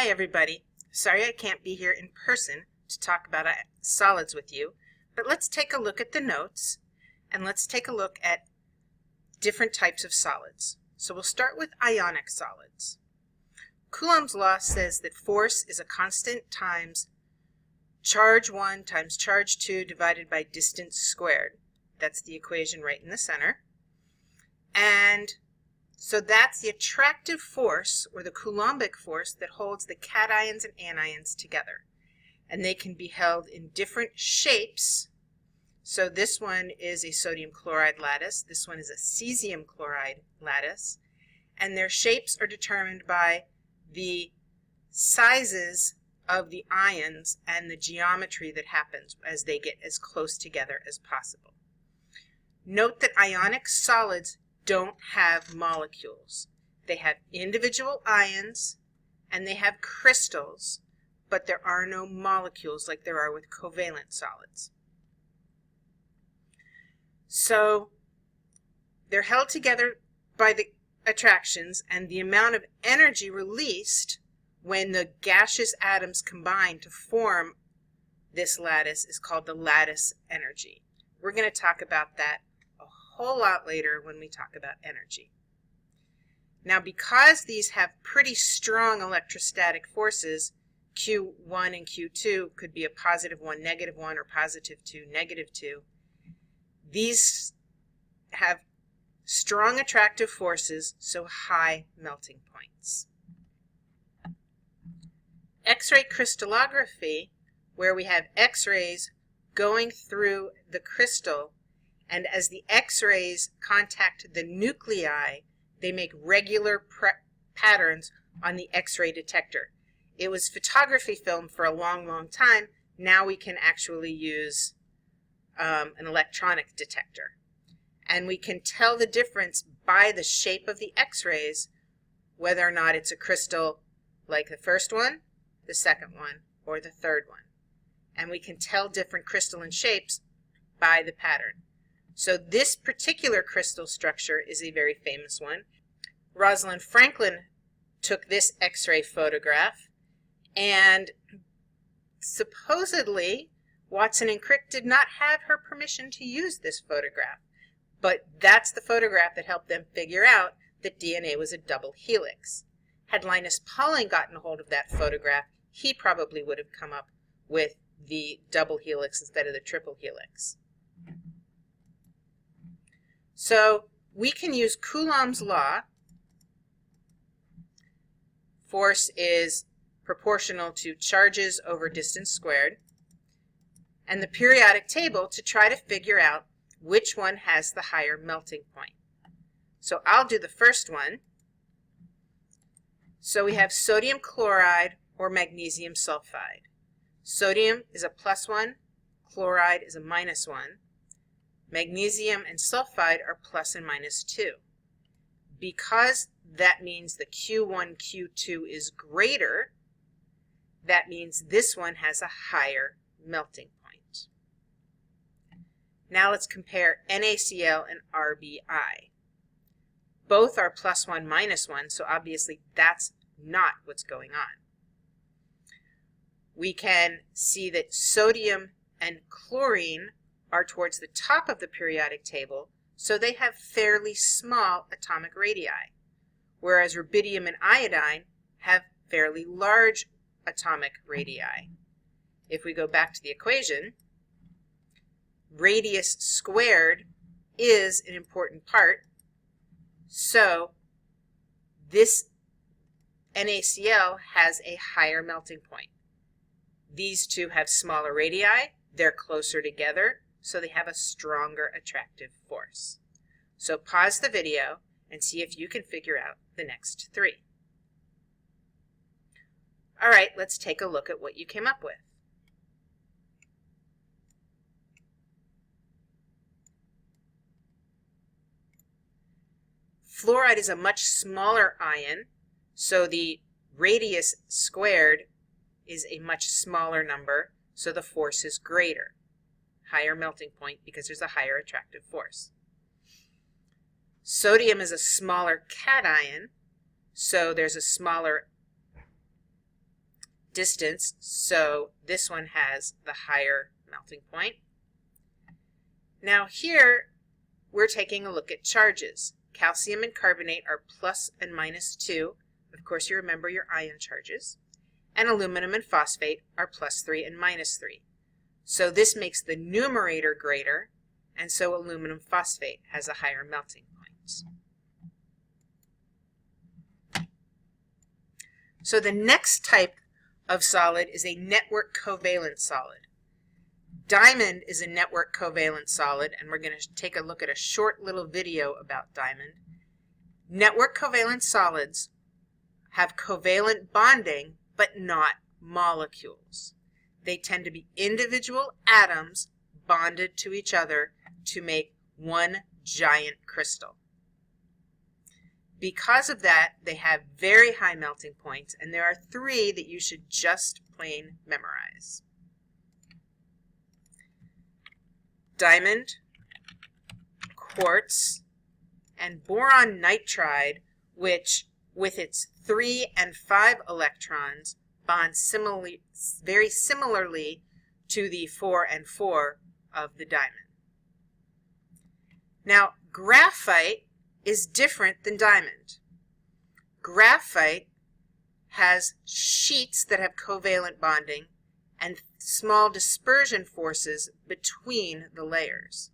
Hi everybody. Sorry I can't be here in person to talk about solids with you, but let's take a look at the notes and let's take a look at different types of solids. So we'll start with ionic solids. Coulomb's law says that force is a constant times charge 1 times charge 2 divided by distance squared. That's the equation right in the center. And so that's the attractive force, or the Coulombic force, that holds the cations and anions together. And they can be held in different shapes. So this one is a sodium chloride lattice. This one is a cesium chloride lattice. And their shapes are determined by the sizes of the ions and the geometry that happens as they get as close together as possible. Note that ionic solids don't have molecules. They have individual ions and they have crystals, but there are no molecules like there are with covalent solids. So they're held together by the attractions, and the amount of energy released when the gaseous atoms combine to form this lattice is called the lattice energy. We're going to talk about that a whole lot later when we talk about energy. Now, because these have pretty strong electrostatic forces, Q1 and Q2 could be a +1, -1, or +2, -2. These have strong attractive forces, so high melting points. X-ray crystallography, where we have X-rays going through the crystal, and as the X-rays contact the nuclei, they make regular patterns on the X-ray detector. It was photography film for a long, long time. Now we can actually use an electronic detector. And we can tell the difference by the shape of the X-rays, whether or not it's a crystal like the first one, the second one, or the third one. And we can tell different crystalline shapes by the pattern. So this particular crystal structure is a very famous one. Rosalind Franklin took this X-ray photograph, and supposedly Watson and Crick did not have her permission to use this photograph. But that's the photograph that helped them figure out that DNA was a double helix. Had Linus Pauling gotten a hold of that photograph, he probably would have come up with the double helix instead of the triple helix. So we can use Coulomb's law. Force is proportional to charges over distance squared, and the periodic table to try to figure out which one has the higher melting point. So I'll do the first one. So we have sodium chloride or magnesium sulfide. Sodium is a +1, chloride is a -1. Magnesium and sulfide are + and -2. Because that means the Q1, Q2 is greater, that means this one has a higher melting point. Now let's compare NaCl and RBI. Both are +1, -1, so obviously that's not what's going on. We can see that sodium and chlorine are towards the top of the periodic table, so they have fairly small atomic radii, whereas rubidium and iodine have fairly large atomic radii. If we go back to the equation, radius squared is an important part, so this NaCl has a higher melting point. These two have smaller radii, they're closer together, so they have a stronger attractive force. So pause the video and see if you can figure out the next three. All right, let's take a look at what you came up with. Fluoride is a much smaller ion, so the radius squared is a much smaller number, so the force is greater. Higher melting point because there's a higher attractive force. Sodium is a smaller cation, so there's a smaller distance, so this one has the higher melting point. Now here we're taking a look at charges. Calcium and carbonate are plus and minus 2. Of course, you remember your ion charges. And aluminum and phosphate are plus 3 and minus 3. So this makes the numerator greater, and so aluminum phosphate has a higher melting point. So the next type of solid is a network covalent solid. Diamond is a network covalent solid, and we're going to take a look at a short little video about diamond. Network covalent solids have covalent bonding, but not molecules. They tend to be individual atoms bonded to each other to make one giant crystal. Because of that, they have very high melting points, and there are 3 that you should just plain memorize. Diamond, quartz, and boron nitride, which with its 3 and 5 electrons bond very similarly to the 4 and 4 of the diamond. Now, graphite is different than diamond. Graphite has sheets that have covalent bonding and small dispersion forces between the layers.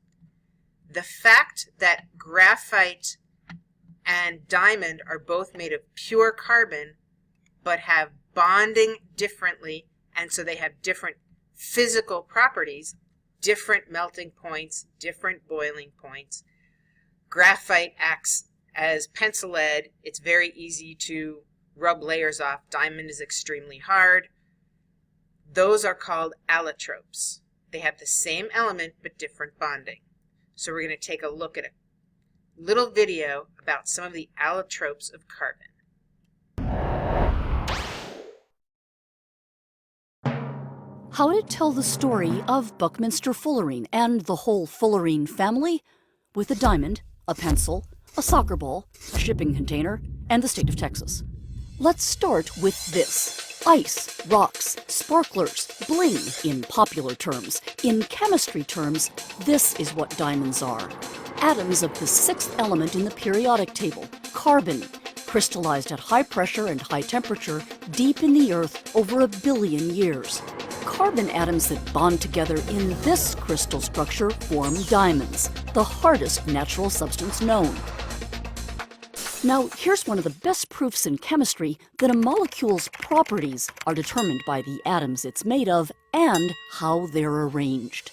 The fact that graphite and diamond are both made of pure carbon but have bonding differently, and so they have different physical properties, different melting points, different boiling points. Graphite acts as pencil lead. It's very easy to rub layers off. Diamond is extremely hard. Those are called allotropes. They have the same element but different bonding. So we're going to take a look at a little video about some of the allotropes of carbon. How to tell the story of Buckminster fullerene and the whole fullerene family with a diamond, a pencil, a soccer ball, a shipping container, and the state of Texas. Let's start with this. Ice, rocks, sparklers, bling in popular terms. In chemistry terms, this is what diamonds are. Atoms of the 6th element in the periodic table, carbon, crystallized at high pressure and high temperature deep in the earth over 1 billion years. Carbon atoms that bond together in this crystal structure form diamonds, the hardest natural substance known. Now, here's one of the best proofs in chemistry that a molecule's properties are determined by the atoms it's made of and how they're arranged.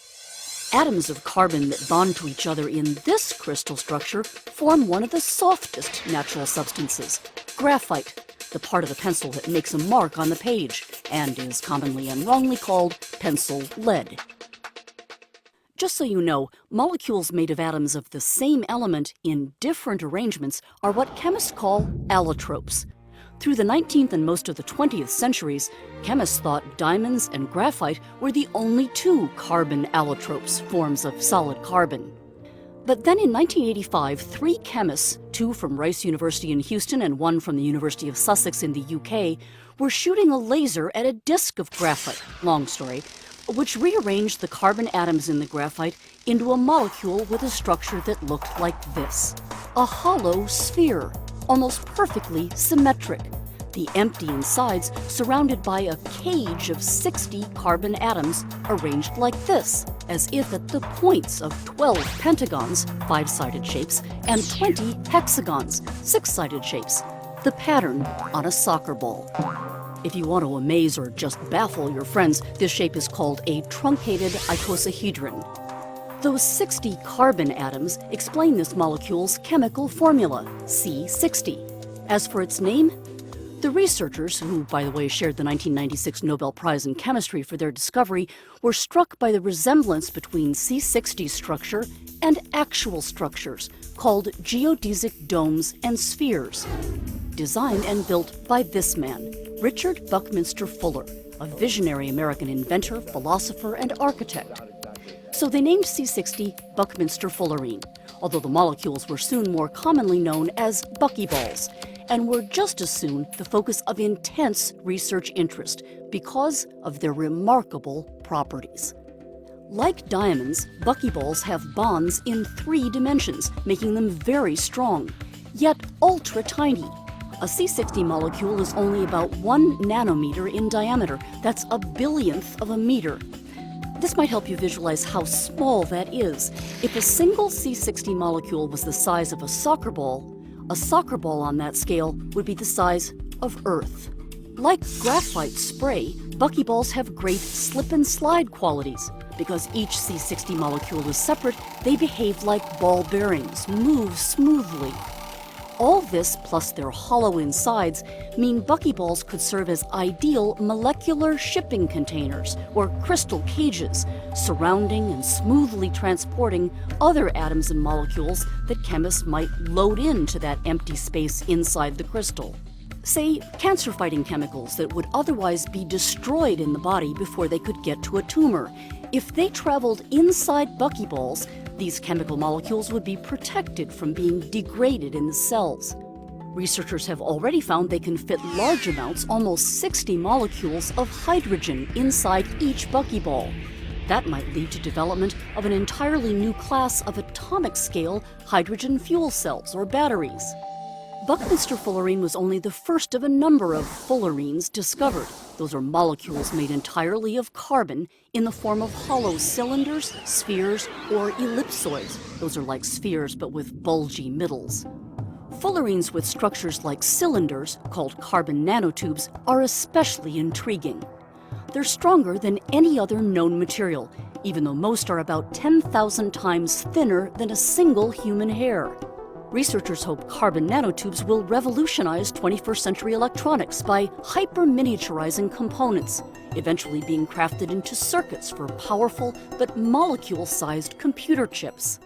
Atoms of carbon that bond to each other in this crystal structure form one of the softest natural substances, graphite, the part of the pencil that makes a mark on the page and is commonly and wrongly called pencil lead. Just so you know, molecules made of atoms of the same element in different arrangements are what chemists call allotropes. Through the 19th and most of the 20th centuries, chemists thought diamonds and graphite were the only 2 carbon allotropes, forms of solid carbon. But then in 1985, 3 chemists, 2 from Rice University in Houston and 1 from the University of Sussex in the UK, were shooting a laser at a disk of graphite, long story, which rearranged the carbon atoms in the graphite into a molecule with a structure that looked like this. A hollow sphere, almost perfectly symmetric. The empty insides surrounded by a cage of 60 carbon atoms arranged like this, as if at the points of 12 pentagons, 5-sided shapes, and 20 hexagons, 6-sided shapes. The pattern on a soccer ball. If you want to amaze or just baffle your friends, this shape is called a truncated icosahedron. Those 60 carbon atoms explain this molecule's chemical formula, C60. As for its name, the researchers, who, by the way, shared the 1996 Nobel Prize in Chemistry for their discovery, were struck by the resemblance between C60's structure and actual structures called geodesic domes and spheres, designed and built by this man, Richard Buckminster Fuller, a visionary American inventor, philosopher, and architect. So they named C60 Buckminster fullerene, although the molecules were soon more commonly known as buckyballs, and were just as soon the focus of intense research interest because of their remarkable properties. Like diamonds, buckyballs have bonds in 3 dimensions, making them very strong, yet ultra-tiny. A C60 molecule is only about 1 nanometer in diameter. That's a billionth of a meter. This might help you visualize how small that is. If a single C60 molecule was the size of a soccer ball on that scale would be the size of Earth. Like graphite spray, buckyballs have great slip and slide qualities. Because each C60 molecule is separate, they behave like ball bearings, move smoothly. All this, plus their hollow insides, mean buckyballs could serve as ideal molecular shipping containers, or crystal cages, surrounding and smoothly transporting other atoms and molecules that chemists might load into that empty space inside the crystal. Say, cancer-fighting chemicals that would otherwise be destroyed in the body before they could get to a tumor. If they traveled inside buckyballs, these chemical molecules would be protected from being degraded in the cells. Researchers have already found they can fit large amounts, almost 60 molecules of hydrogen inside each buckyball. That might lead to development of an entirely new class of atomic-scale hydrogen fuel cells or batteries. Buckminster fullerene was only the first of a number of fullerenes discovered. Those are molecules made entirely of carbon in the form of hollow cylinders, spheres, or ellipsoids. Those are like spheres but with bulgy middles. Fullerenes with structures like cylinders, called carbon nanotubes, are especially intriguing. They're stronger than any other known material, even though most are about 10,000 times thinner than a single human hair. Researchers hope carbon nanotubes will revolutionize 21st century electronics by hyper-miniaturizing components, eventually being crafted into circuits for powerful but molecule-sized computer chips.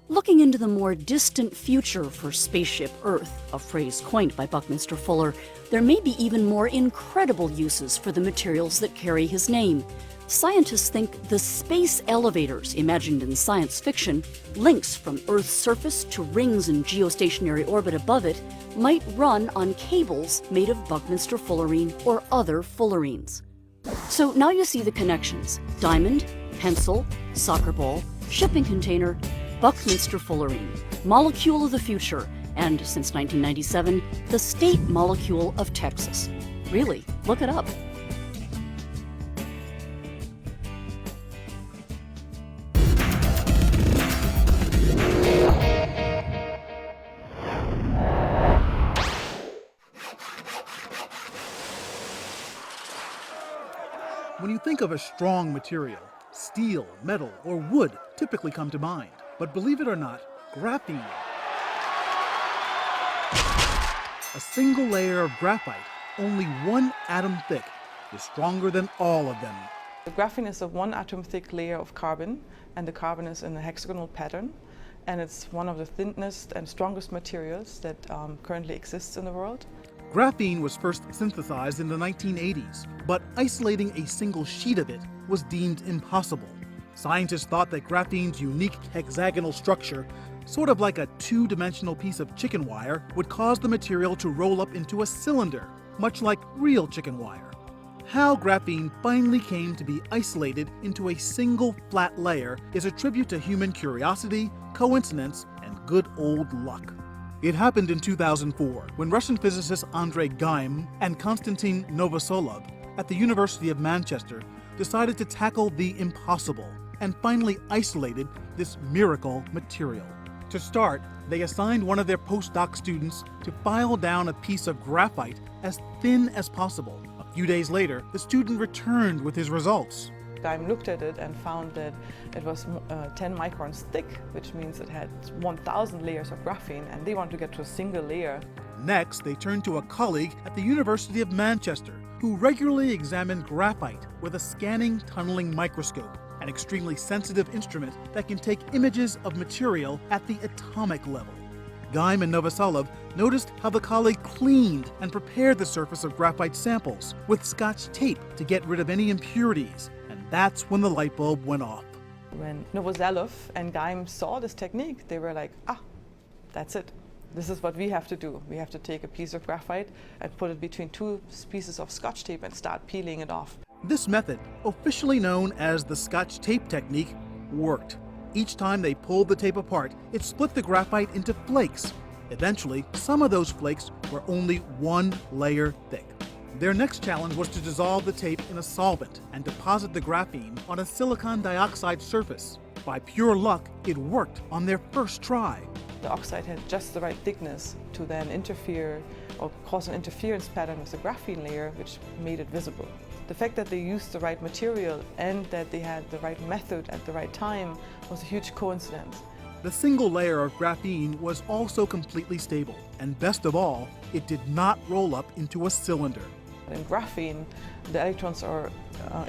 Looking into the more distant future for spaceship Earth, a phrase coined by Buckminster Fuller, there may be even more incredible uses for the materials that carry his name. Scientists think the space elevators imagined in science fiction, links from Earth's surface to rings in geostationary orbit above it, might run on cables made of Buckminster fullerene or other fullerenes. So now you see the connections: diamond, pencil, soccer ball, shipping container, Buckminster fullerene, molecule of the future, and since 1997, the state molecule of Texas. Really, look it up. When you think of a strong material, steel, metal, or wood typically come to mind. But believe it or not, graphene. A single layer of graphite, only 1 atom thick, is stronger than all of them. The graphene is a 1 atom thick layer of carbon, and the carbon is in a hexagonal pattern. And it's one of the thinnest and strongest materials that currently exists in the world. Graphene was first synthesized in the 1980s, but isolating a single sheet of it was deemed impossible. Scientists thought that graphene's unique hexagonal structure, sort of like a 2-dimensional piece of chicken wire, would cause the material to roll up into a cylinder, much like real chicken wire. How graphene finally came to be isolated into a single flat layer is a tribute to human curiosity, coincidence, and good old luck. It happened in 2004 when Russian physicists Andrei Geim and Konstantin Novoselov at the University of Manchester decided to tackle the impossible and finally isolated this miracle material. To start, they assigned one of their postdoc students to file down a piece of graphite as thin as possible. A few days later, the student returned with his results. Geim looked at it and found that it was 10 microns thick, which means it had 1,000 layers of graphene, and they wanted to get to a single layer. Next, they turned to a colleague at the University of Manchester who regularly examined graphite with a scanning tunneling microscope, an extremely sensitive instrument that can take images of material at the atomic level. Geim and Novoselov noticed how the colleague cleaned and prepared the surface of graphite samples with Scotch tape to get rid of any impurities. That's when the light bulb went off. When Novoselov and Geim saw this technique, they were like, that's it. This is what we have to do. We have to take a piece of graphite and put it between two pieces of Scotch tape and start peeling it off. This method, officially known as the Scotch tape technique, worked. Each time they pulled the tape apart, it split the graphite into flakes. Eventually, some of those flakes were only 1 layer thick. Their next challenge was to dissolve the tape in a solvent and deposit the graphene on a silicon dioxide surface. By pure luck, it worked on their first try. The oxide had just the right thickness to then interfere or cause an interference pattern with the graphene layer, which made it visible. The fact that they used the right material and that they had the right method at the right time was a huge coincidence. The single layer of graphene was also completely stable, and best of all, it did not roll up into a cylinder. In graphene, the electrons are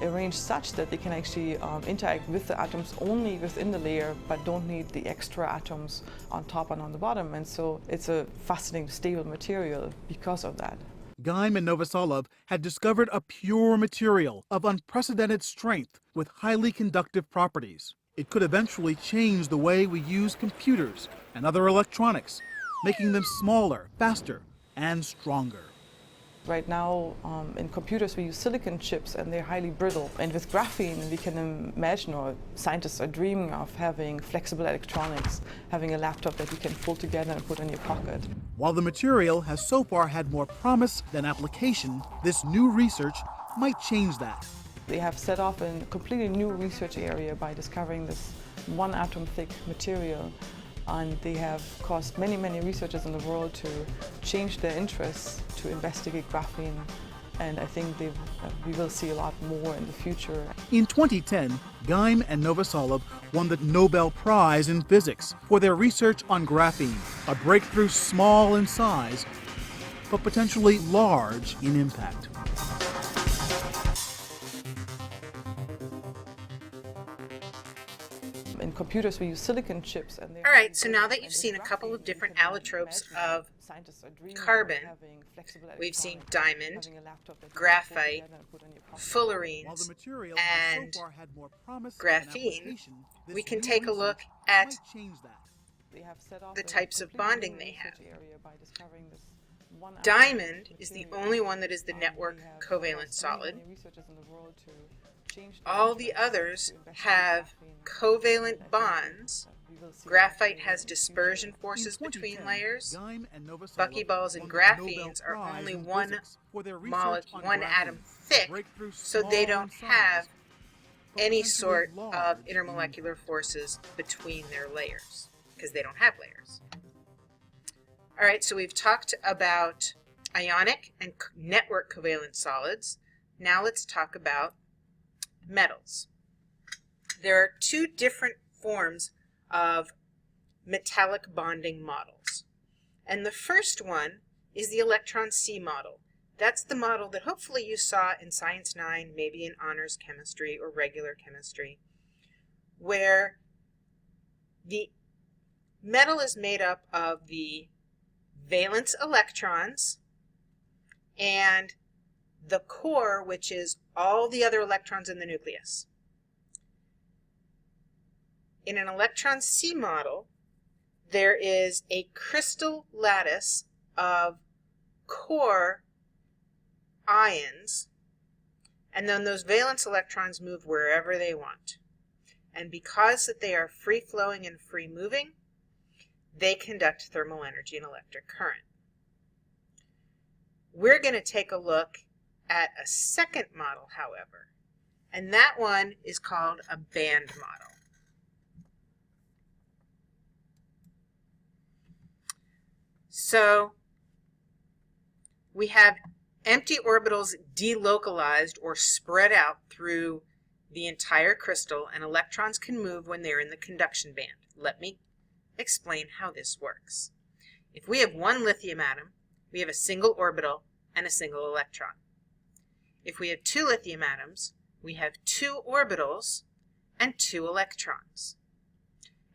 arranged such that they can actually interact with the atoms only within the layer, but don't need the extra atoms on top and on the bottom. And so it's a fascinating, stable material because of that. Geim and Novoselov had discovered a pure material of unprecedented strength with highly conductive properties. It could eventually change the way we use computers and other electronics, making them smaller, faster, and stronger. Right now, in computers, we use silicon chips and they're highly brittle. And with graphene, we can imagine, or scientists are dreaming of, having flexible electronics, having a laptop that you can fold together and put in your pocket. While the material has so far had more promise than application, this new research might change that. They have set off a completely new research area by discovering this 1 atom thick material. And they have caused many, many researchers in the world to change their interests to investigate graphene. And I think we will see a lot more in the future. In 2010, Geim and Novoselov won the Nobel Prize in Physics for their research on graphene, a breakthrough small in size, but potentially large in impact. In computers, we use silicon chips. And All right, so now that you've seen a couple of different allotropes of carbon, we've seen diamond, graphite, fullerene, While the material and has so far had more promise than graphene, application, this we can new take a look research at might change that. the types of bonding they have. Diamond is the only one that is the network covalent solid. All the others have covalent bonds. Graphite has dispersion forces In between 2010, layers. Geim and Novoselov Buckyballs and won the graphenes Nobel are Prize only in one Physics for their research on one graphene, atom a thick, breakthrough so they small don't in size, have but any potentially sort of large in intermolecular forces between their layers, because they don't have layers. All right, so we've talked about ionic and network covalent solids. Now let's talk about metals. There are 2 different forms of metallic bonding models. And the first one is the electron C model. That's the model that hopefully you saw in Science 9, maybe in honors chemistry or regular chemistry, where the metal is made up of the valence electrons and the core, which is all the other electrons in the nucleus. In an electron C model, there is a crystal lattice of core ions, and then those valence electrons move wherever they want. And because that they are free-flowing and free-moving, they conduct thermal energy and electric current. We're going to take a look at a second model, however, and that one is called a band model. So we have empty orbitals delocalized or spread out through the entire crystal, and electrons can move when they're in the conduction band. Let me explain how this works. If we have one lithium atom, we have a single orbital and a single electron. If we have 2 lithium atoms, we have 2 orbitals and 2 electrons.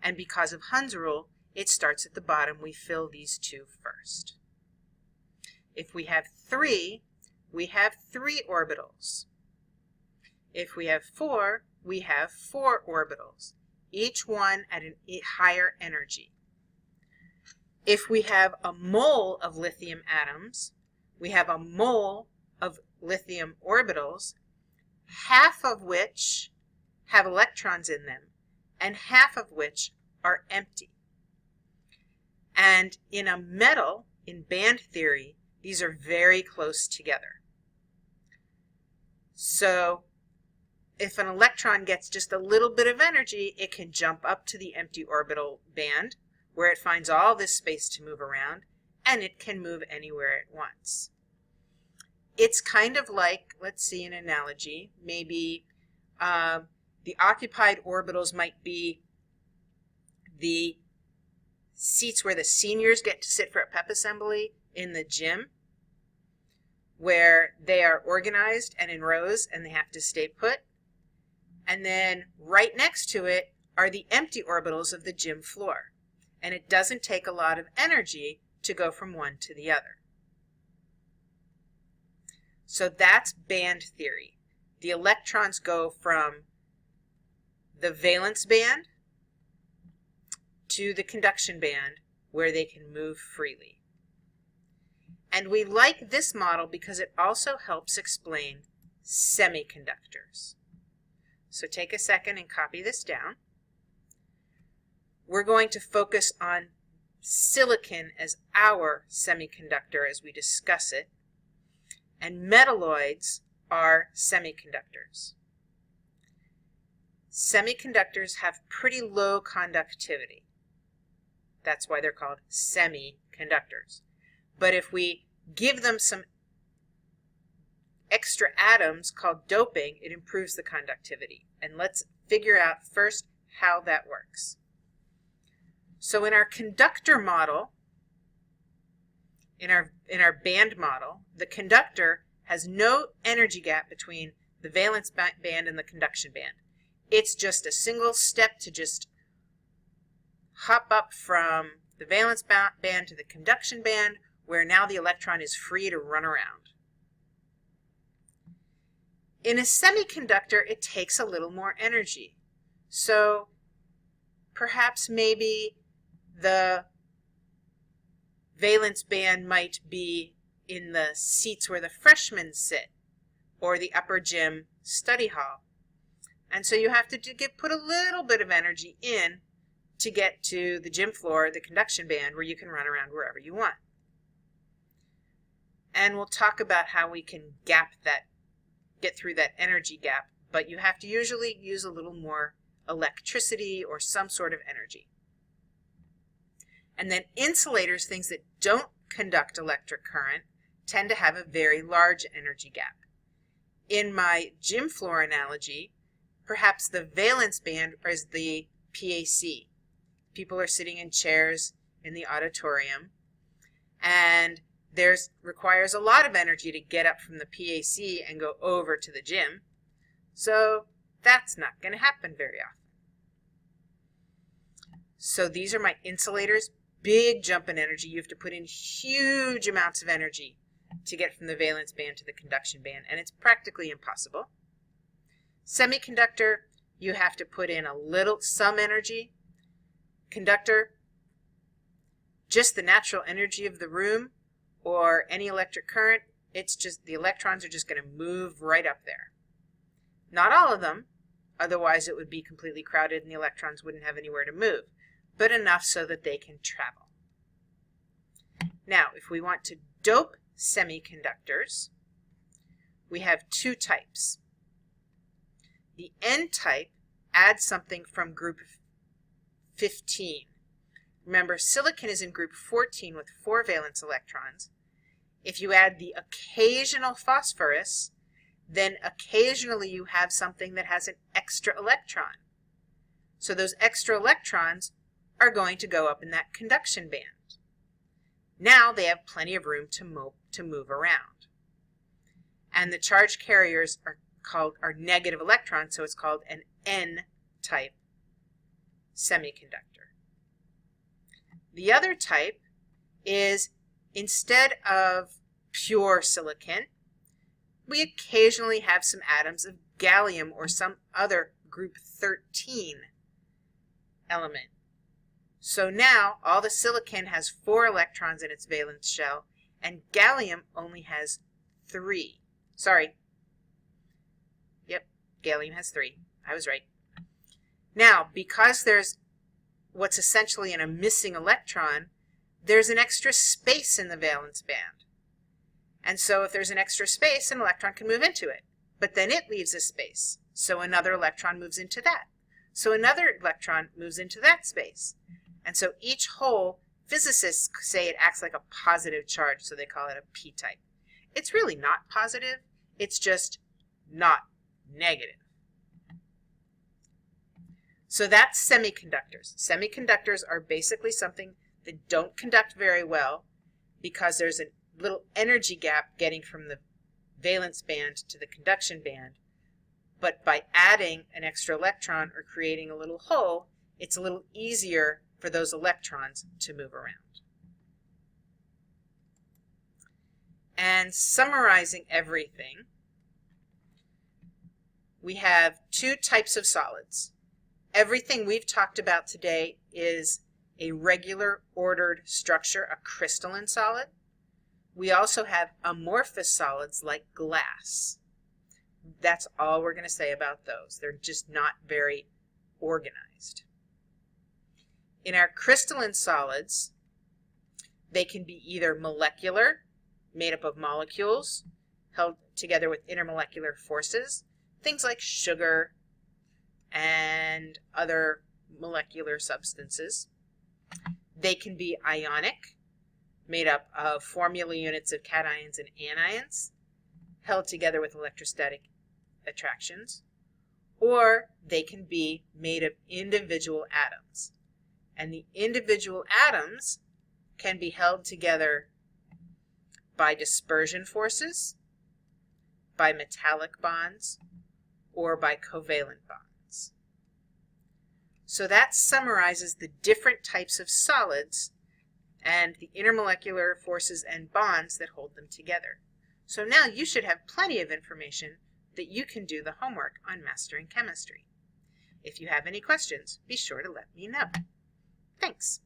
And because of Hund's rule, it starts at the bottom. We fill these 2 first. If we have 3, we have 3 orbitals. If we have 4, we have 4 orbitals, each one at a higher energy. If we have a mole of lithium atoms, we have a mole of lithium orbitals, half of which have electrons in them and half of which are empty. And in a metal, in band theory, these are very close together. So if an electron gets just a little bit of energy, it can jump up to the empty orbital band where it finds all this space to move around, and it can move anywhere it wants. It's kind of like, let's see an analogy, maybe the occupied orbitals might be the seats where the seniors get to sit for a pep assembly in the gym, where they are organized and in rows and they have to stay put. And then right next to it are the empty orbitals of the gym floor. And it doesn't take a lot of energy to go from one to the other. So that's band theory. The electrons go from the valence band to the conduction band where they can move freely. And we like this model because it also helps explain semiconductors. So take a second and copy this down. We're going to focus on silicon as our semiconductor as we discuss it, and metalloids are semiconductors. Semiconductors have pretty low conductivity. That's why they're called semiconductors. But if we give them some extra atoms called doping, it improves the conductivity. And let's figure out first how that works. So in our conductor model, in our band model, the conductor has no energy gap between the valence band and the conduction band. It's just a single step to just hop up from the valence band to the conduction band, where now the electron is free to run around. In a semiconductor, it takes a little more energy. So perhaps maybe the valence band might be in the seats where the freshmen sit, or the upper gym study hall. And so you have to put a little bit of energy in to get to the gym floor, the conduction band, where you can run around wherever you want. And we'll talk about how we can get through that energy gap, but you have to usually use a little more electricity or some sort of energy. And then insulators, things that don't conduct electric current, tend to have a very large energy gap. In my gym floor analogy, perhaps the valence band is the PAC. People are sitting in chairs in the auditorium, and requires a lot of energy to get up from the PAC and go over to the gym. So that's not going to happen very often. So these are my insulators. Big jump in energy. You have to put in huge amounts of energy to get from the valence band to the conduction band, and it's practically impossible. Semiconductor, you have to put in some energy. Conductor, just the natural energy of the room or any electric current, it's just the electrons are just going to move right up there. Not all of them, otherwise it would be completely crowded and the electrons wouldn't have anywhere to move, but enough so that they can travel. Now, if we want to dope semiconductors, we have two types. The N type adds something from group 15. Remember, silicon is in group 14 with 4 valence electrons. If you add the occasional phosphorus, then occasionally you have something that has an extra electron. So those extra electrons are going to go up in that conduction band. Now they have plenty of room to move around. And the charge carriers are negative electrons, so it's called an N-type semiconductor. The other type is, instead of pure silicon, we occasionally have some atoms of gallium or some other group 13 element. So now all the silicon has 4 electrons in its valence shell, and gallium only has 3. Sorry. Yep, gallium has 3. I was right. Now, because there's what's essentially a missing electron, there's an extra space in the valence band. And so if there's an extra space, an electron can move into it. But then it leaves a space, so another electron moves into that. So another electron moves into that space. And so each hole, physicists say it acts like a positive charge, so they call it a p-type. It's really not positive, it's just not negative. So that's semiconductors. Semiconductors are basically something that don't conduct very well because there's a little energy gap getting from the valence band to the conduction band. But by adding an extra electron or creating a little hole, it's a little easier for those electrons to move around. And summarizing everything, we have 2 types of solids. Everything we've talked about today is a regular ordered structure, a crystalline solid. We also have amorphous solids like glass. That's all we're going to say about those. They're just not very organized. In our crystalline solids, they can be either molecular, made up of molecules, held together with intermolecular forces, things like sugar and other molecular substances. They can be ionic, made up of formula units of cations and anions, held together with electrostatic attractions, or they can be made of individual atoms. And the individual atoms can be held together by dispersion forces, by metallic bonds, or by covalent bonds. So that summarizes the different types of solids and the intermolecular forces and bonds that hold them together. So now you should have plenty of information that you can do the homework on Mastering Chemistry. If you have any questions, be sure to let me know. Thanks.